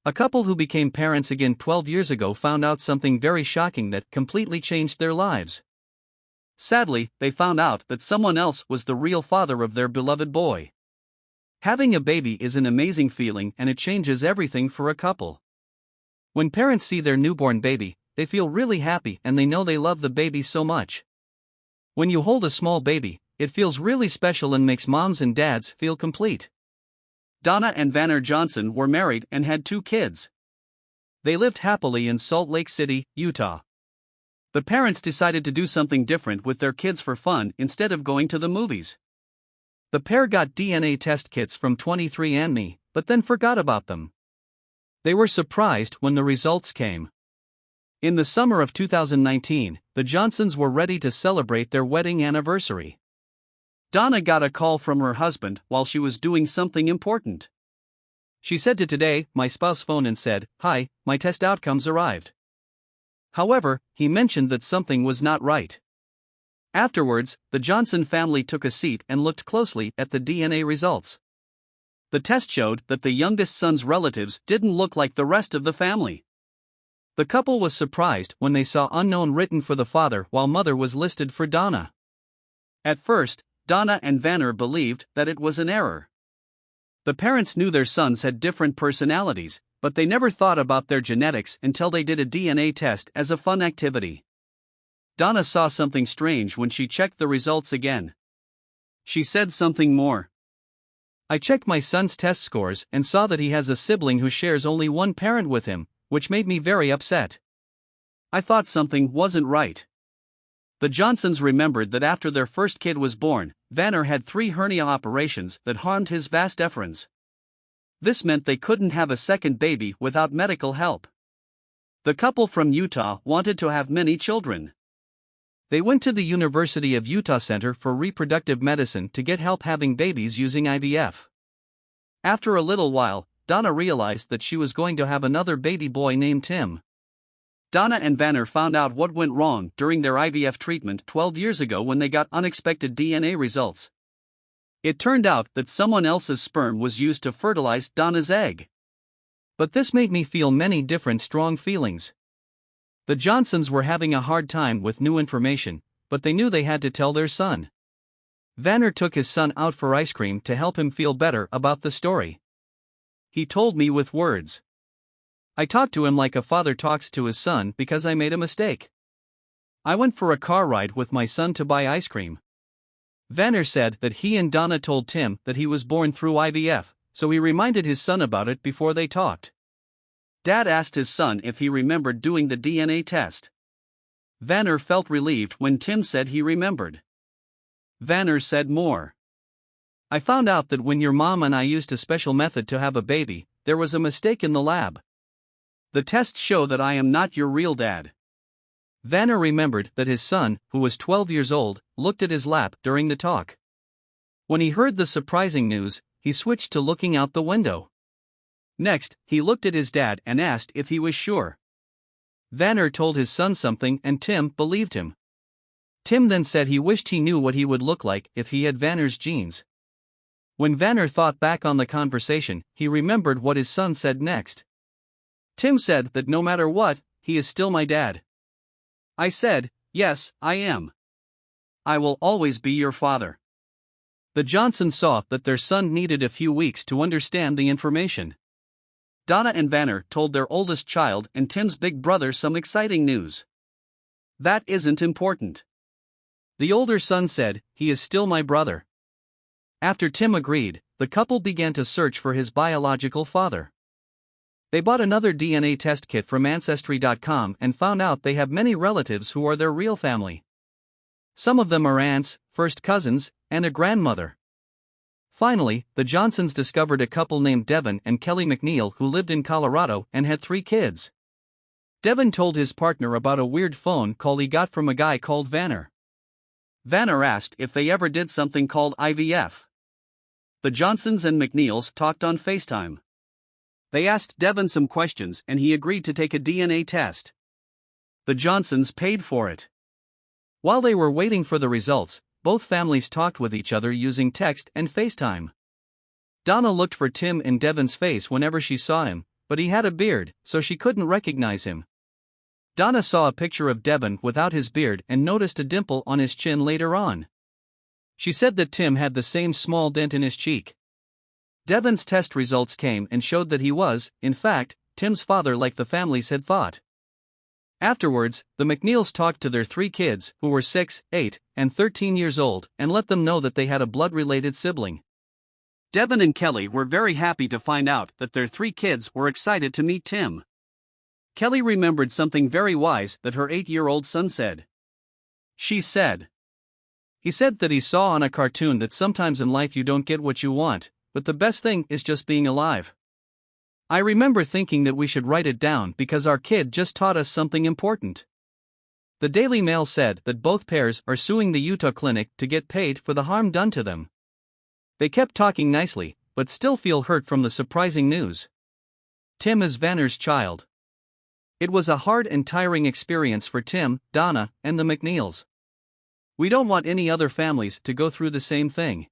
A couple who became parents again 12 years ago found out something very shocking that completely changed their lives. Sadly, they found out that someone else was the real father of their beloved boy. Having a baby is an amazing feeling and it changes everything for a couple. When parents see their newborn baby, they feel really happy and they know they love the baby so much. When you hold a small baby, it feels really special and makes moms and dads feel complete. Donna and Vanner Johnson were married and had 2 kids. They lived happily in Salt Lake City, Utah. The parents decided to do something different with their kids for fun instead of going to the movies. The pair got DNA test kits from 23andMe, but then forgot about them. They were surprised when the results came. In the summer of 2019, the Johnsons were ready to celebrate their wedding anniversary. Donna got a call from her husband while she was doing something important. She said to Today, My Spouse phone and said, "Hi, my test outcomes arrived." However, he mentioned that something was not right. Afterwards, the Johnson family took a seat and looked closely at the DNA results. The test showed that the youngest son's relatives didn't look like the rest of the family. The couple was surprised when they saw unknown written for the father while mother was listed for Donna. At first, Donna and Vanner believed that it was an error. The parents knew their sons had different personalities, but they never thought about their genetics until they did a DNA test as a fun activity. Donna saw something strange when she checked the results again. She said something more. "I checked my son's test scores and saw that he has a sibling who shares only one parent with him, which made me very upset. I thought something wasn't right." The Johnsons remembered that after their first kid was born, Vanner had 3 hernia operations that harmed his vas deferens. This meant they couldn't have a second baby without medical help. The couple from Utah wanted to have many children. They went to the University of Utah Center for Reproductive Medicine to get help having babies using IVF. After a little while, Donna realized that she was going to have another baby boy named Tim. Donna and Vanner found out what went wrong during their IVF treatment 12 years ago when they got unexpected DNA results. It turned out that someone else's sperm was used to fertilize Donna's egg. But this made me feel many different strong feelings. The Johnsons were having a hard time with new information, but they knew they had to tell their son. Vanner took his son out for ice cream to help him feel better about the story. He told me with words. "I talked to him like a father talks to his son because I made a mistake. I went for a car ride with my son to buy ice cream." Vanner said that he and Donna told Tim that he was born through IVF, so he reminded his son about it before they talked. Dad asked his son if he remembered doing the DNA test. Vanner felt relieved when Tim said he remembered. Vanner said more. "I found out that when your mom and I used a special method to have a baby, there was a mistake in the lab. The tests show that I am not your real dad." Vanner remembered that his son, who was 12 years old, looked at his lap during the talk. When he heard the surprising news, he switched to looking out the window. Next, he looked at his dad and asked if he was sure. Vanner told his son something and Tim believed him. Tim then said he wished he knew what he would look like if he had Vanner's genes. When Vanner thought back on the conversation, he remembered what his son said next. Tim said that no matter what, he is still my dad. I said, "Yes, I am. I will always be your father." The Johnsons saw that their son needed a few weeks to understand the information. Donna and Vanner told their oldest child and Tim's big brother some exciting news. "That isn't important." The older son said, "He is still my brother." After Tim agreed, the couple began to search for his biological father. They bought another DNA test kit from Ancestry.com and found out they have many relatives who are their real family. Some of them are aunts, first cousins, and a grandmother. Finally, the Johnsons discovered a couple named Devin and Kelly McNeil who lived in Colorado and had 3 kids. Devin told his partner about a weird phone call he got from a guy called Vanner. Vanner asked if they ever did something called IVF. The Johnsons and McNeils talked on FaceTime. They asked Devin some questions and he agreed to take a DNA test. The Johnsons paid for it. While they were waiting for the results, both families talked with each other using text and FaceTime. Donna looked for Tim in Devin's face whenever she saw him, but he had a beard, so she couldn't recognize him. Donna saw a picture of Devon without his beard and noticed a dimple on his chin later on. She said that Tim had the same small dent in his cheek. Devon's test results came and showed that he was, in fact, Tim's father like the families had thought. Afterwards, the McNeils talked to their 3 kids, who were 6, 8, and 13 years old, and let them know that they had a blood-related sibling. Devon and Kelly were very happy to find out that their 3 kids were excited to meet Tim. Kelly remembered something very wise that her 8-year-old son said. She said, "He said that he saw on a cartoon that sometimes in life you don't get what you want, but the best thing is just being alive." I remember thinking that we should write it down because our kid just taught us something important. The Daily Mail said that both pairs are suing the Utah clinic to get paid for the harm done to them. They kept talking nicely, but still feel hurt from the surprising news. Tim is Vanner's child. It was a hard and tiring experience for Tim, Donna, and the McNeils. We don't want any other families to go through the same thing.